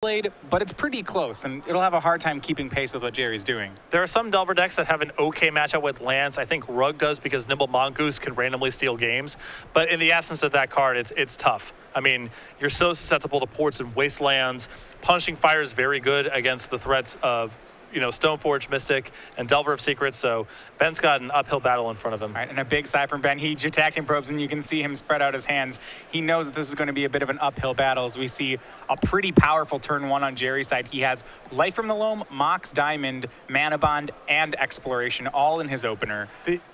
played, but it's pretty close, and it'll have a hard time keeping pace with what Gerry's doing. There are some Delver decks that have an okay matchup with lands. I think Rug does because Nimble Mongoose can randomly steal games. But in the absence of that card, it's tough. I mean, you're so susceptible to ports and wastelands. Punishing Fire is very good against the threats of, you know, Stoneforge, Mystic, and Delver of Secrets. So Ben's got an uphill battle in front of him. All right, and a big side from Ben. He attacks probes, and you can see him spread out his hands. He knows that this is going to be a bit of an uphill battle as we see a pretty powerful turn one on Gerry's side. He has Life from the Loam, Mox Diamond, Mana Bond, and Exploration all in his opener.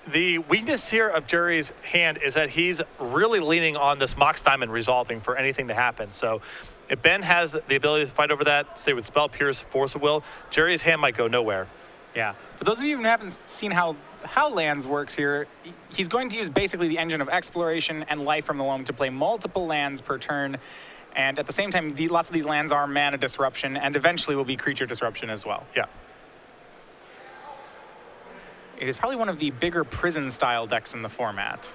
The weakness here of Gerry's hand is that he's really leaning on this Mox Diamond resolving for anything to happen. So if Ben has the ability to fight over that, say with Spell Pierce, Force of Will, Gerry's hand might go nowhere. Yeah. For those of you who haven't seen how lands works here, he's going to use basically the engine of Exploration and Life from the Loam to play multiple lands per turn. And at the same time, lots of these lands are mana disruption and eventually will be creature disruption as well. Yeah. It is probably one of the bigger prison-style decks in the format.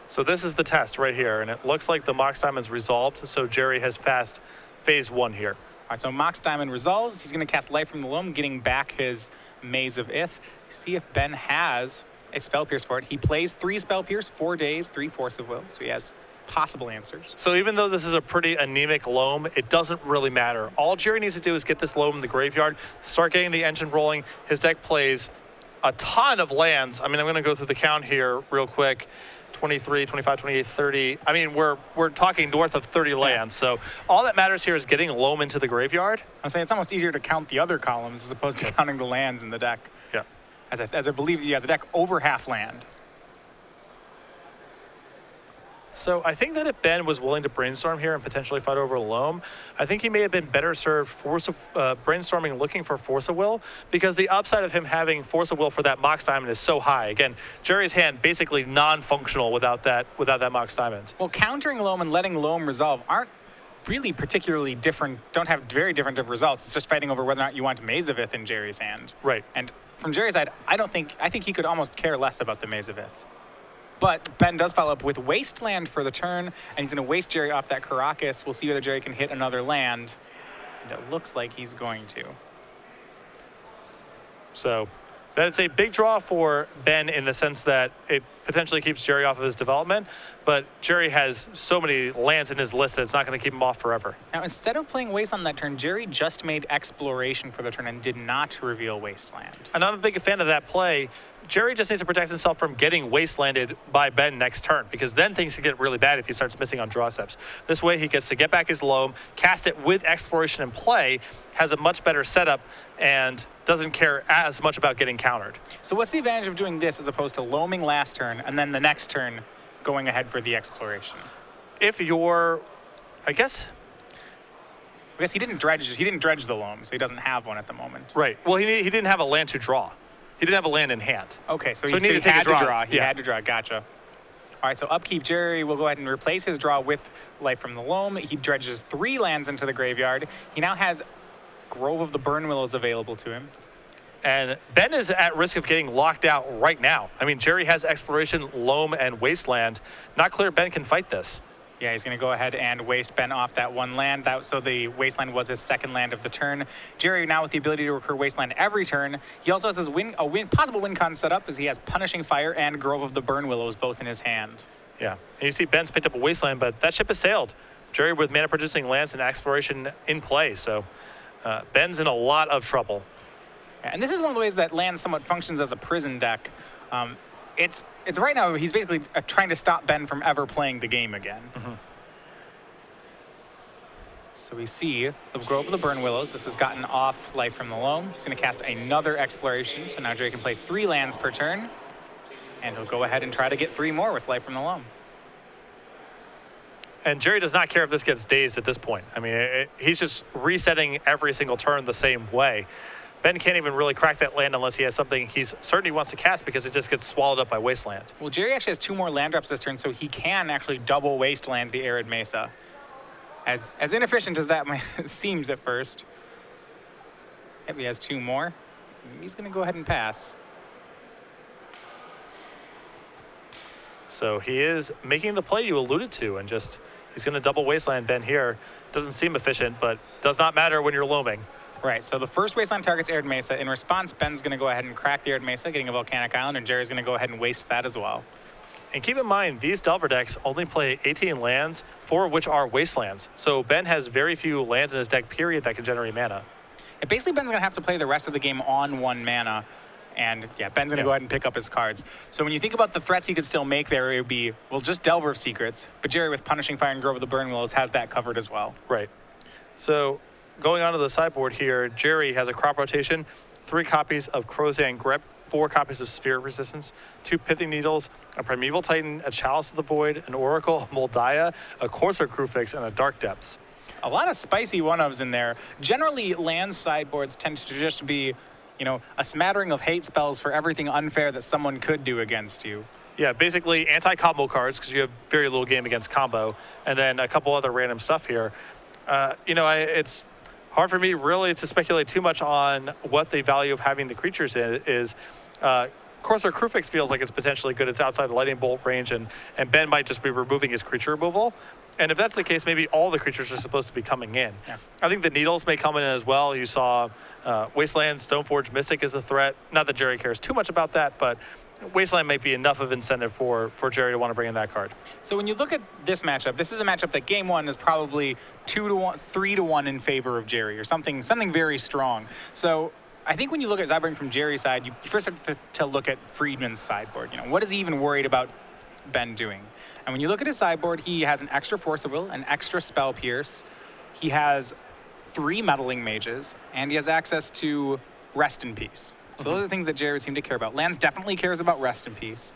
So this is the test right here, and it looks like the Mox Diamond's resolved, so Gerry has passed phase one here. All right, so Mox Diamond resolves. He's going to cast Life from the Loam, getting back his Maze of Ith. See if Ben has a Spell Pierce for it. He plays 3 Spell Pierce, 4 days, 3 Force of Will, so he has possible answers. So even though this is a pretty anemic Loam, it doesn't really matter. All Gerry needs to do is get this Loam in the graveyard, start getting the engine rolling. His deck plays a ton of lands. I mean, I'm going to go through the count here real quick. 23, 25, 28, 30. I mean, we're talking north of 30 lands. So all that matters here is getting Loam into the graveyard. I'm saying it's almost easier to count the other columns as opposed to counting the lands in the deck. Yeah. As I believe, yeah, the deck over half land. So I think that if Ben was willing to brainstorm here and potentially fight over Loam, I think he may have been better served brainstorming, looking for Force of Will, because the upside of him having Force of Will for that Mox Diamond is so high. Again, Gerry's hand basically non-functional without that Mox Diamond. Well, countering Loam and letting Loam resolve aren't really particularly different, don't have very different results. It's just fighting over whether or not you want Maze of Ith in Gerry's hand. Right. And from Gerry's side, I think he could almost care less about the Maze of Ith. But Ben does follow up with Wasteland for the turn, and he's going to waste Gerry off that Caracas. We'll see whether Gerry can hit another land, and it looks like he's going to. So that's a big draw for Ben in the sense that it potentially keeps Gerry off of his development, but Gerry has so many lands in his list that it's not going to keep him off forever. Now, instead of playing Wasteland that turn, Gerry just made Exploration for the turn and did not reveal Wasteland. And I'm a big fan of that play. Gerry just needs to protect himself from getting wastelanded by Ben next turn, because then things can get really bad if he starts missing on draw steps. This way he gets to get back his Loam, cast it with Exploration in play, has a much better setup, and doesn't care as much about getting countered. So what's the advantage of doing this as opposed to Loaming last turn and then the next turn going ahead for the Exploration? If you're, I guess he didn't dredge the Loam, so he doesn't have one at the moment. Right. Well, he didn't have a land to draw. He didn't have a land in hand. Okay, so he had needed to take a draw. He had to draw. Gotcha. All right, so upkeep Gerry will go ahead and replace his draw with Life from the Loam. He dredges 3 lands into the graveyard. He now has Grove of the Burn Willows available to him. And Ben is at risk of getting locked out right now. I mean, Gerry has Exploration, Loam, and Wasteland. Not clear Ben can fight this. Yeah, he's going to go ahead and waste Ben off that 1 land. So the Wasteland was his 2nd land of the turn. Gerry now with the ability to recur Wasteland every turn. He also has his possible win con set up as he has Punishing Fire and Grove of the Burn Willows both in his hand. Yeah, and you see Ben's picked up a Wasteland, but that ship has sailed. Gerry with mana-producing lands and Exploration in play, so Ben's in a lot of trouble. Yeah, and this is one of the ways that land somewhat functions as a prison deck. It's right now, he's basically trying to stop Ben from ever playing the game again. Mm-hmm. So we see the Grove of the Burn Willows. This has gotten off Life from the Loam. He's going to cast another Exploration, so now Gerry can play 3 lands per turn. And he'll go ahead and try to get 3 more with Life from the Loam. And Gerry does not care if this gets dazed at this point. I mean, he's just resetting every single turn the same way. Ben can't even really crack that land unless he has something he's certain he wants to cast, because it just gets swallowed up by Wasteland. Well, Gerry actually has 2 more land drops this turn, so he can actually double Wasteland the Arid Mesa. As inefficient as that seems at first. Yep, he has 2 more. He's going to go ahead and pass. So he is making the play you alluded to and just He's going to double Wasteland Ben here. Doesn't seem efficient, but does not matter when you're loaming. Right, so the first Wasteland targets Arid Mesa. In response, Ben's going to go ahead and crack the Arid Mesa, getting a Volcanic Island, and Gerry's going to go ahead and waste that as well. And keep in mind, these Delver decks only play 18 lands, 4 of which are Wastelands. So Ben has very few lands in his deck, period, that can generate mana. And basically, Ben's going to have to play the rest of the game on 1 mana. And yeah, Ben's going to go ahead and pick up his cards. So when you think about the threats he could still make there, it would be, well, just Delver of Secrets. But Gerry, with Punishing Fire and Grove of the Burn Willows, has that covered as well. Right. So going on to the sideboard here, Gerry has a crop rotation, 3 copies of Crozan Grip, 4 copies of Sphere of Resistance, 2 Pithing Needles, a Primeval Titan, a Chalice of the Void, an Oracle, a Moldiah, a Courser Crewfix, and a Dark Depths. A lot of spicy one-ofs in there. Generally, land sideboards tend to just be, you know, a smattering of hate spells for everything unfair that someone could do against you. Yeah, basically anti-combo cards because you have very little game against combo, and then a couple other random stuff here. You know, it's hard for me really to speculate too much on what the value of having the creatures is. Courser Crewfix feels like it's potentially good. It's outside the Lightning Bolt range, and Ben might just be removing his creature removal. And if that's the case, maybe all the creatures are supposed to be coming in. Yeah. I think the Needles may come in as well. You saw Wasteland, Stoneforge, Mystic is a threat. Not that Gerry cares too much about that, but Wasteland might be enough of incentive for Gerry to want to bring in that card. So when you look at this matchup, this is a matchup that game 1 is probably 2-1, 3-1 in favor of Gerry, or something very strong. So I think when you look at sideboarding from Gerry's side, you first have to look at Friedman's sideboard. You know, what is he even worried about Ben doing? And when you look at his sideboard, he has an extra Force of Will, an extra Spell Pierce. He has 3 Meddling Mages, and he has access to Rest in Peace. So those are the things that Gerry would seem to care about. Lands definitely cares about Rest in Peace.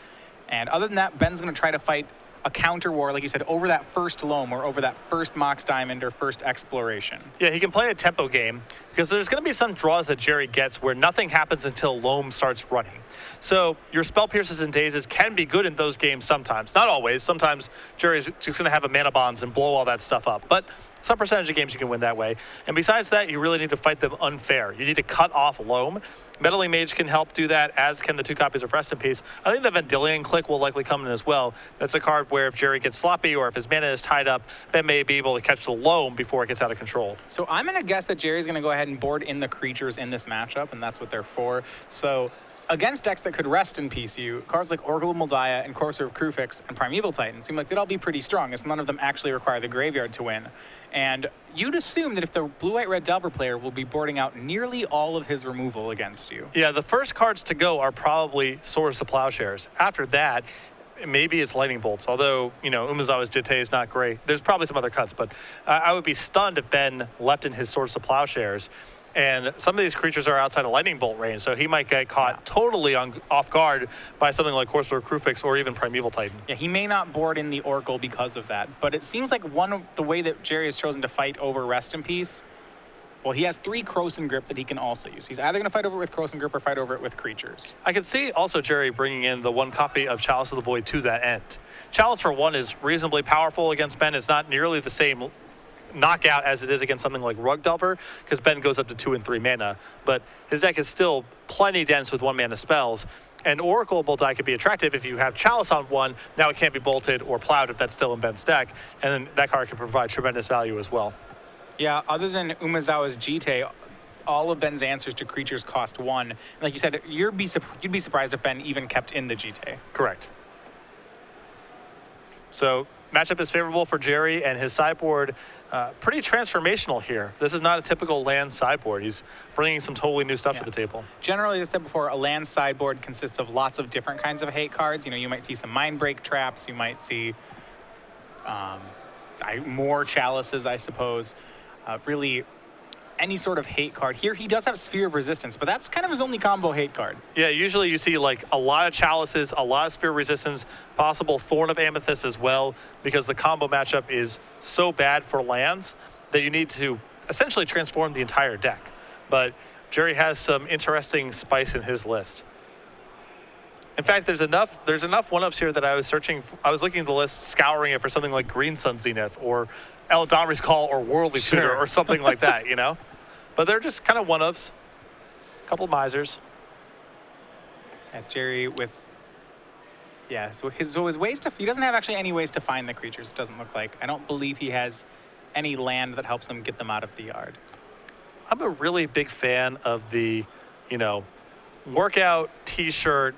And other than that, Ben's going to try to fight a counter war, like you said, over that first loam or over that first Mox Diamond or first Exploration. Yeah, he can play a tempo game because there's going to be some draws that Gerry gets where nothing happens until loam starts running. So your Spell Pierces and Dazes can be good in those games sometimes. Not always. Sometimes Gerry's just going to have a Mana Bonds and blow all that stuff up. But some percentage of games you can win that way. And besides that, you really need to fight them unfair. You need to cut off loam. Meddling Mage can help do that, as can the 2 copies of Rest in Peace. I think the Vendilion Click will likely come in as well. That's a card where if Gerry gets sloppy or if his mana is tied up, Ben may be able to catch the loam before it gets out of control. So I'm going to guess that Gerry's going to go ahead and board in the creatures in this matchup, and that's what they're for. So against decks that could Rest in Peace you, cards like Oracle of Moldiah and Courser of Crewfix and Primeval Titan seem like they'd all be pretty strong, as none of them actually require the graveyard to win. And you'd assume that if the blue-white-red Delver player will be boarding out nearly all of his removal against you. Yeah, the first cards to go are probably Swords to Plowshares. After that, maybe it's Lightning Bolts, although, you know, Umezawa's Jitte is not great. There's probably some other cuts, but I would be stunned if Ben left in his Swords to Plowshares. And some of these creatures are outside of Lightning Bolt range, so he might get caught totally off guard by something like Courser Crewfix or even Primeval Titan. Yeah, he may not board in the Oracle because of that, but it seems like the way that Gerry has chosen to fight over Rest in Peace, well, he has 3 Crozan Grip that he can also use. He's either going to fight over it with Crozan Grip or fight over it with creatures. I could see also Gerry bringing in the 1 copy of Chalice of the Void to that end. Chalice for 1 is reasonably powerful against Ben. It's not nearly the same knockout as it is against something like Rug Delver, because Ben goes up to 2 and 3 mana, but his deck is still plenty dense with 1 mana spells. And Oracle Boltai could be attractive if you have Chalice on 1. Now it can't be bolted or plowed if that's still in Ben's deck, and then that card can provide tremendous value as well. Yeah, other than Umezawa's Jitte, all of Ben's answers to creatures cost 1. Like you said, you'd be surprised if Ben even kept in the Jitte. Correct. So matchup is favorable for Gerry, and his sideboard pretty transformational here. This is not a typical land sideboard. He's bringing some totally new stuff to the table. Generally, as I said before, a land sideboard consists of lots of different kinds of hate cards. You know, you might see some Mind Break traps. You might see more chalices, I suppose. Really, any sort of hate card. Here, he does have Sphere of Resistance, but that's kind of his only combo hate card. Yeah, usually you see like a lot of chalices, a lot of Sphere of Resistance, possible Thorn of Amethyst as well, because the combo matchup is so bad for lands that you need to essentially transform the entire deck. But Gerry has some interesting spice in his list. In fact, there's enough one-ups here that I was looking at the list, scouring it for something like Green Sun Zenith or Eldamri's Call or Worldly Tutor or something like that, you know? But they're just kind of one-ups. A couple of misers. Yeah, Gerry with Yeah, so his ways to, he doesn't have actually any ways to find the creatures, it doesn't look like. I don't believe he has any land that helps them get them out of the yard. I'm a really big fan of the, workout t-shirt,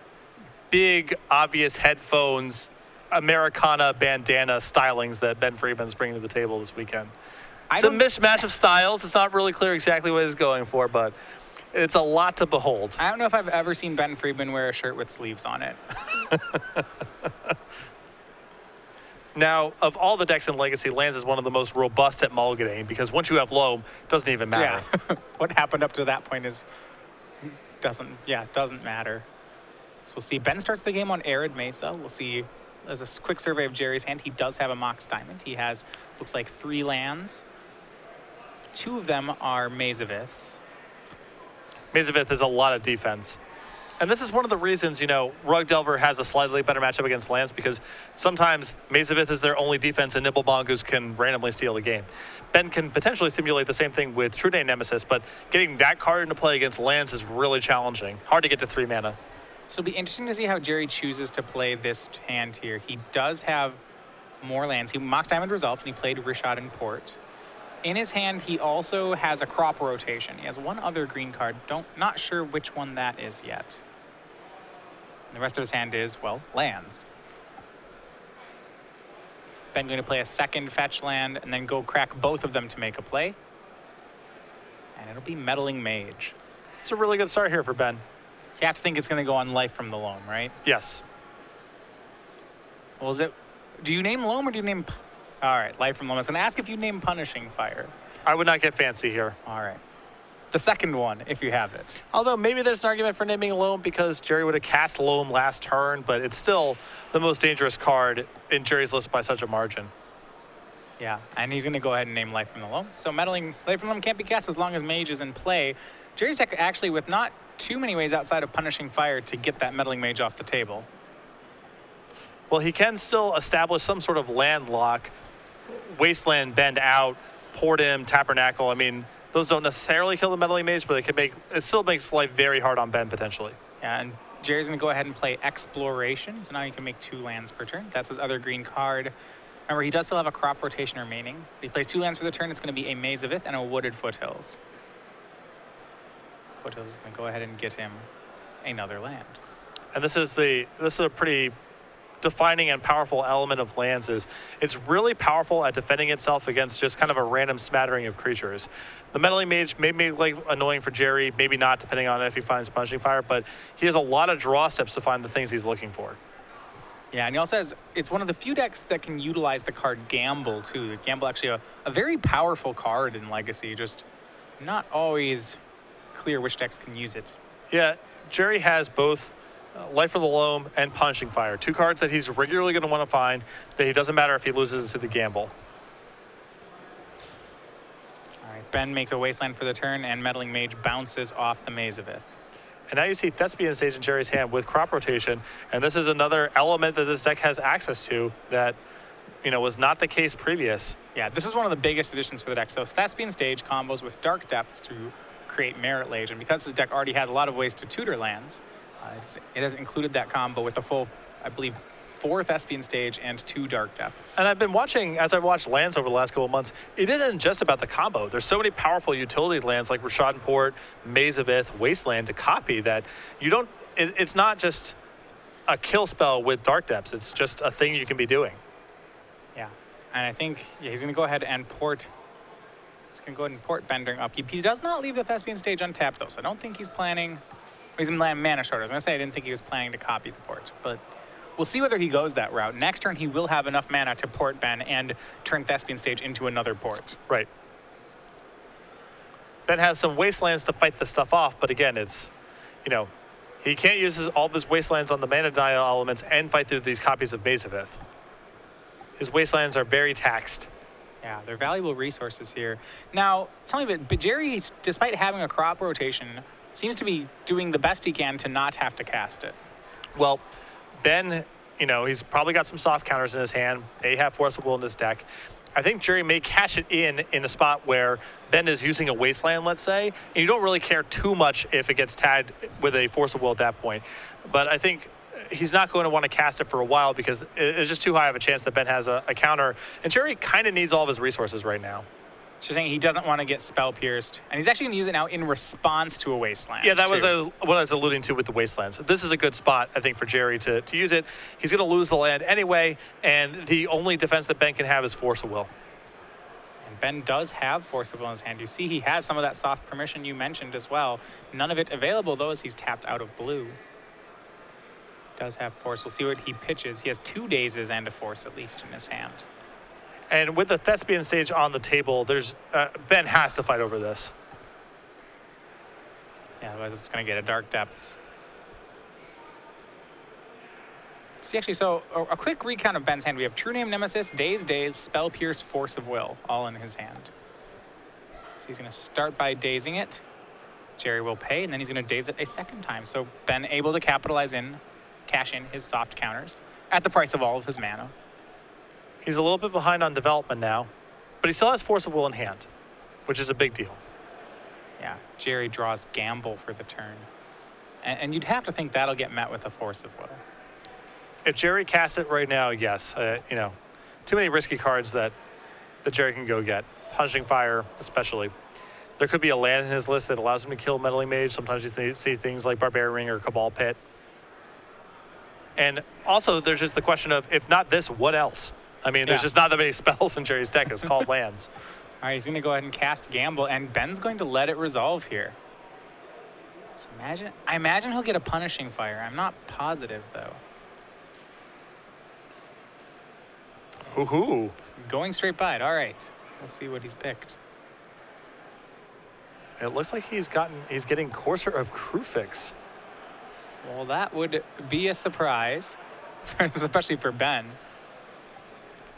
big obvious headphones, Americana bandana stylings that Ben Friedman's bringing to the table this weekend. It's a mishmash of styles. It's not really clear exactly what he's going for, but it's a lot to behold. I don't know if I've ever seen Ben Friedman wear a shirt with sleeves on it. Now, of all the decks in Legacy, Lands is one of the most robust at mulliganing because once you have loam, it doesn't even matter. Yeah. What happened up to that point doesn't matter. So we'll see. Ben starts the game on Arid Mesa. We'll see. There's a quick survey of Gerry's hand. He does have a Mox Diamond. He has, looks like, 3 lands. 2 of them are Mazaviths. Mazavith is a lot of defense. And this is one of the reasons, Rug Delver has a slightly better matchup against lands because sometimes Mazavith is their only defense and Nibble Mongoose can randomly steal the game. Ben can potentially simulate the same thing with True Name Nemesis, but getting that card into play against lands is really challenging. Hard to get to 3 mana. So it'll be interesting to see how Gerry chooses to play this hand here. He does have more lands. He Mox Diamond resolved and he played Rishad and Port. In his hand, he also has a crop rotation. He has 1 other green card. Not sure which one that is yet. The rest of his hand is, well, lands. Ben going to play a second fetch land and then go crack both of them to make a play. And it'll be Meddling Mage. It's a really good start here for Ben. You have to think it's going to go on Life from the Loam, right? Yes. Well, do you name Loam or do you name... All right, Life from the Loam. I was going to ask if you name Punishing Fire. I would not get fancy here. All right. The second one, if you have it. Although maybe there's an argument for naming Loam because Gerry would have cast Loam last turn, but it's still the most dangerous card in Gerry's list by such a margin. Yeah, and he's going to go ahead and name Life from the Loam. So Life from the Loam can't be cast as long as Mage is in play. Gerry's deck actually with not too many ways outside of Punishing Fire to get that Meddling Mage off the table. Well, he can still establish some sort of land lock, Wasteland, Bend out, Port him, Tabernacle. I mean, those don't necessarily kill the Meddling Mage, but it still makes life very hard on Ben potentially. Yeah, and Gerry's going to go ahead and play Exploration. So now you can make 2 lands per turn. That's his other green card. Remember, he does still have a crop rotation remaining. If he plays 2 lands for the turn, it's going to be a Mazavith and a Wooded Foothills. Foothills is going to go ahead and get him another land. And this is a pretty defining and powerful element of lands is it's really powerful at defending itself against just kind of a random smattering of creatures. The Meddling Mage may be like annoying for Gerry, maybe not depending on if he finds Punishing Fire, but he has a lot of draw steps to find the things he's looking for. Yeah, and he also has, it's one of the few decks that can utilize the card Gamble too. Gamble actually a very powerful card in Legacy, just not always clear which decks can use it. Yeah, Gerry has both Life of the Loam and Punishing Fire, 2 cards that he's regularly going to want to find that he doesn't matter if he loses to the Gamble. All right, Ben makes a Wasteland for the turn and Meddling Mage bounces off the Mazavith. And now you see Thespian Stage in Gerry's hand with crop rotation, and this is another element that this deck has access to that, was not the case previous. Yeah, this is one of the biggest additions for the deck. So Thespian Stage combos with Dark Depths to create Merit Lage, and because this deck already has a lot of ways to tutor lands, it has included that combo with a full, I believe, 4 Thespian Stage and 2 Dark Depths. And I've been watching, as I've watched lands over the last couple of months, it isn't just about the combo. There's so many powerful utility lands like Rishad and Port, Mazavith, Wasteland to copy that you don't, it's not just a kill spell with Dark Depths. It's just a thing you can be doing. Yeah, and I think he's going to go ahead and port. He's going to go ahead and port Bending upkeep. He does not leave the Thespian Stage untapped, though, so I don't think he's planning. He's in mana short. I was going to say I didn't think he was planning to copy the port, but we'll see whether he goes that route. Next turn, he will have enough mana to port Ben and turn Thespian Stage into another port. Right. Ben has some Wastelands to fight this stuff off, but again, it's, he can't use all of his Wastelands on the mana dial elements and fight through these copies of Mazavith. His Wastelands are very taxed. Yeah, they're valuable resources here. Now, tell me, but Gerry, despite having a crop rotation, seems to be doing the best he can to not have to cast it. Well, Ben, he's probably got some soft counters in his hand. They have Force of Will in this deck. I think Gerry may cash it in a spot where Ben is using a Wasteland, let's say, and you don't really care too much if it gets tagged with a Force of Will at that point. But I think he's not going to want to cast it for a while because it's just too high of a chance that Ben has a counter. And Gerry kind of needs all of his resources right now. She's saying he doesn't want to get spell pierced, and he's actually going to use it now in response to a wasteland. Yeah, that was what I was alluding to with the wastelands. This is a good spot, I think, for Gerry to use it. He's going to lose the land anyway, and the only defense that Ben can have is Force of Will. And Ben does have Force of Will in his hand. You see he has some of that soft permission you mentioned as well. None of it available, though, as he's tapped out of blue. Does have Force. We'll see what he pitches. He has 2 dazes and a Force, at least, in his hand. And with the Thespian stage on the table, there's Ben has to fight over this. Yeah, otherwise it's going to get a Dark Depths. See, actually, so a quick recount of Ben's hand. We have True Name Nemesis, Daze, Spell Pierce, Force of Will, all in his hand. So he's going to start by dazing it. Gerry will pay, and then he's going to daze it a second time. So Ben able to cash in his soft counters at the price of all of his mana. He's a little bit behind on development now, but he still has Force of Will in hand, which is a big deal. Yeah, Gerry draws Gamble for the turn. And you'd have to think that'll get met with a Force of Will. If Gerry casts it right now, yes. You know, too many risky cards that Gerry can go get. Punishing Fire, especially. There could be a land in his list that allows him to kill Meddling Mage. Sometimes you see things like Barbarian Ring or Cabal Pit. And also, there's just the question of, if not this, what else? I mean, there's just not that many spells in Gerry's deck. It's called lands. All right, he's going to go ahead and cast Gamble, and Ben's going to let it resolve here. So I imagine he'll get a Punishing Fire. I'm not positive, though. Ooh. Going straight by it. All right. We'll see what he's picked. It looks like he's getting Courser of Krufix. Well, that would be a surprise, especially for Ben.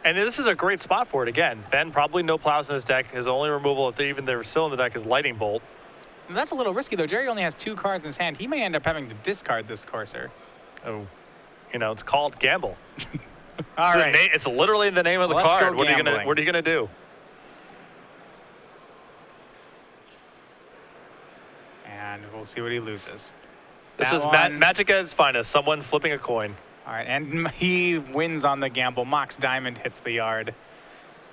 And this is a great spot for it again. Ben probably no plows in his deck. His only removal, if they're still in the deck, is Lightning Bolt. And that's a little risky, though. Gerry only has 2 cards in his hand. He may end up having to discard this Courser. Oh, you know, it's called Gamble. All right. It's literally the name of the card. What are you gonna do? And we'll see what he loses. This is Magic at its finest. Someone flipping a coin. All right, and he wins on the gamble. Mox Diamond hits the yard.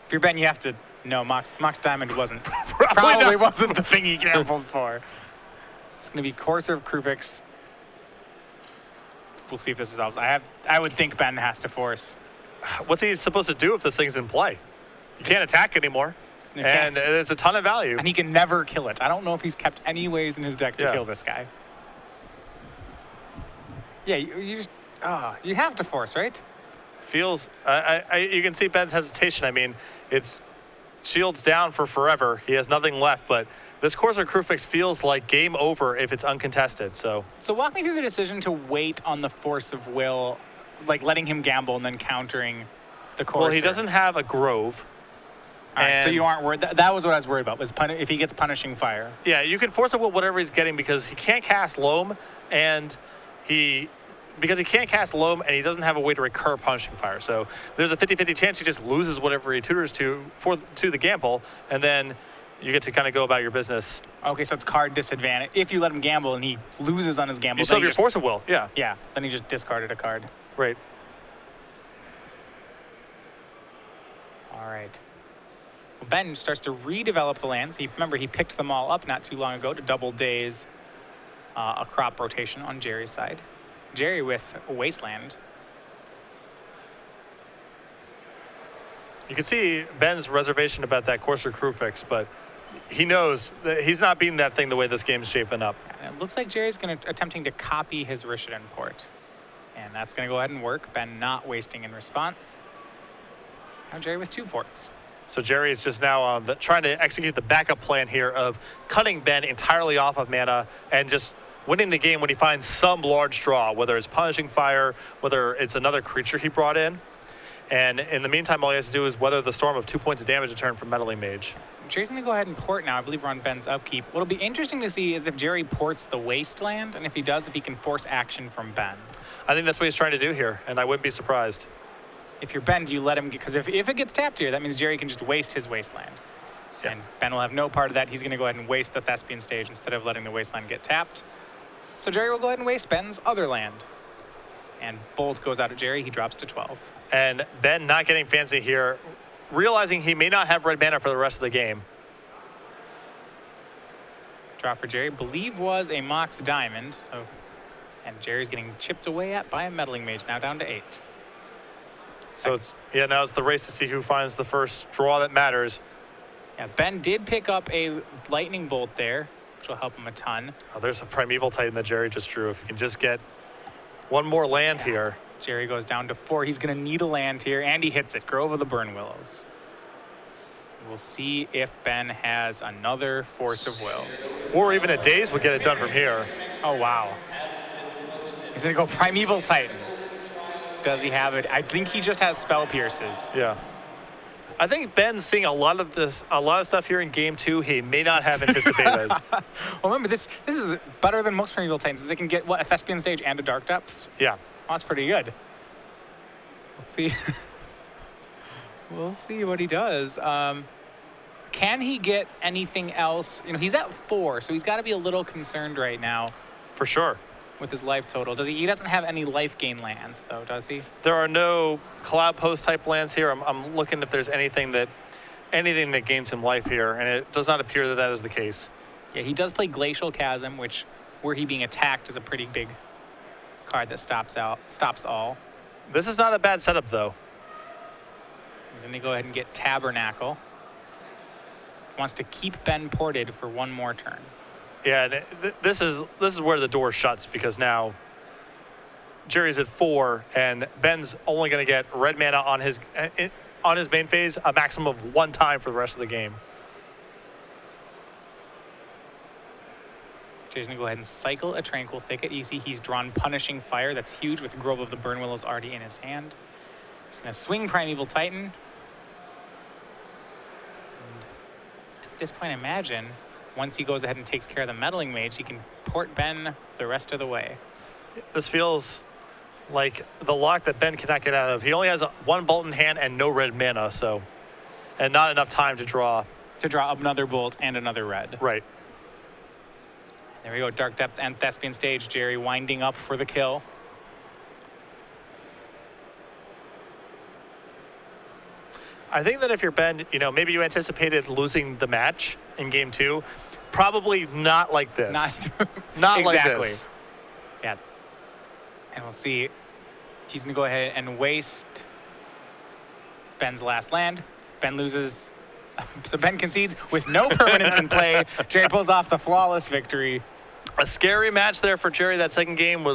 If you're Ben, you have to know Mox Diamond wasn't probably wasn't the thing he gambled for. It's going to be Courser of Krufix. We'll see if this resolves. I would think Ben has to force. What's he supposed to do if this thing's in play? You can't attack anymore, and there's a ton of value. And he can never kill it. I don't know if he's kept any ways in his deck to kill this guy. Yeah, you just. You have to force, right? Feels, you can see Ben's hesitation. I mean, it's shields down for forever. He has nothing left, but this Courser Krufix feels like game over if it's uncontested. So walk me through the decision to wait on the Force of Will, like letting him gamble and then countering the Courser. Well, he doesn't have a Grove. All right, so you aren't worried. That was what I was worried about, was if he gets Punishing Fire. Yeah, you can Force of Will whatever he's getting because he can't cast Loam, and because he can't cast Loam and he doesn't have a way to recur Punishing Fire. So there's a 50-50 chance he just loses whatever he tutors to the gamble, and then you get to kind of go about your business. Okay, so it's card disadvantage. If you let him gamble and he loses on his gamble, you still have your Force of Will, yeah. Yeah, then he just discarded a card. Right. All right. Well, Ben starts to redevelop the lands. Remember, he picked them all up not too long ago to double daze a crop rotation on Gerry's side. Gerry with a Wasteland. You can see Ben's reservation about that Courser Krufix, but he knows that he's not beating that thing the way this game's shaping up. And it looks like Gerry's attempting to copy his Rishadan port. And that's going to go ahead and work. Ben not wasting in response. Now Gerry with 2 ports. So Gerry is just now trying to execute the backup plan here of cutting Ben entirely off of mana and just winning the game when he finds some large draw, whether it's Punishing Fire, whether it's another creature he brought in. And in the meantime, all he has to do is weather the storm of 2 points of damage a turn from Meddling Mage. Gerry's going to go ahead and port now. I believe we're on Ben's upkeep. What'll be interesting to see is if Gerry ports the Wasteland, and if he does, if he can force action from Ben. I think that's what he's trying to do here, and I wouldn't be surprised. If you're Ben, do you let him, because if it gets tapped here, that means Gerry can just waste his Wasteland. Yeah. And Ben will have no part of that. He's going to go ahead and waste the Thespian stage instead of letting the Wasteland get tapped. So Gerry will go ahead and waste Ben's other land. And bolt goes out at Gerry. He drops to 12. And Ben not getting fancy here, realizing he may not have red mana for the rest of the game. Draw for Gerry, believe was a Mox Diamond. And Jerry's getting chipped away at by a Meddling Mage, now down to 8. So now it's the race to see who finds the first draw that matters. Yeah, Ben did pick up a Lightning Bolt there, which will help him a ton. Oh, there's a Primeval Titan that Gerry just drew. If he can just get one more land here. Gerry goes down to 4. He's going to need a land here, and he hits it. Grove of the Burn Willows. We'll see if Ben has another Force of Will. Or even a Daze would get it done from here. Oh, wow. He's going to go Primeval Titan. Does he have it? I think he just has Spell Pierces. Yeah. I think Ben's seeing a lot of stuff here in game 2 he may not have anticipated. Well, remember, this is better than most Primeval Titans. They can get, what, a Thespian Stage and a Dark Depths? Yeah. Oh, that's pretty good. Let's see. We'll see what he does. Can he get anything else? You know, he's at 4, so he's got to be a little concerned right now. For sure. With his life total. Does he? He doesn't have any life gain lands, though, does he? There are no Cloud Post type lands here. I'm looking if there's anything that gains him life here, and it does not appear that that is the case. Yeah, he does play Glacial Chasm, which, were he being attacked, is a pretty big card that stops all. This is not a bad setup, though. He's going to go ahead and get Tabernacle. Wants to keep Ben ported for one more turn. Yeah, this is where the door shuts, because now Gerry's at 4, and Ben's only going to get red mana on his main phase a maximum of 1 time for the rest of the game. Gerry's going to go ahead and cycle a Tranquil Thicket. You see he's drawn Punishing Fire. That's huge with Grove of the Burn Willows already in his hand. He's going to swing Primeval Titan. And at this point, imagine, once he goes ahead and takes care of the Meddling Mage, he can port Ben the rest of the way. This feels like the lock that Ben cannot get out of. He only has 1 bolt in hand and no red mana, and not enough time to draw. To draw another bolt and another red. Right. There we go, Dark Depths and Thespian Stage. Gerry winding up for the kill. I think that if you're Ben, maybe you anticipated losing the match in game 2. Probably not like this. Not exactly. Like this. Yeah. And we'll see. He's going to go ahead and waste Ben's last land. Ben loses. So Ben concedes with no permanence in play. Gerry pulls off the flawless victory. A scary match there for Gerry. That second game was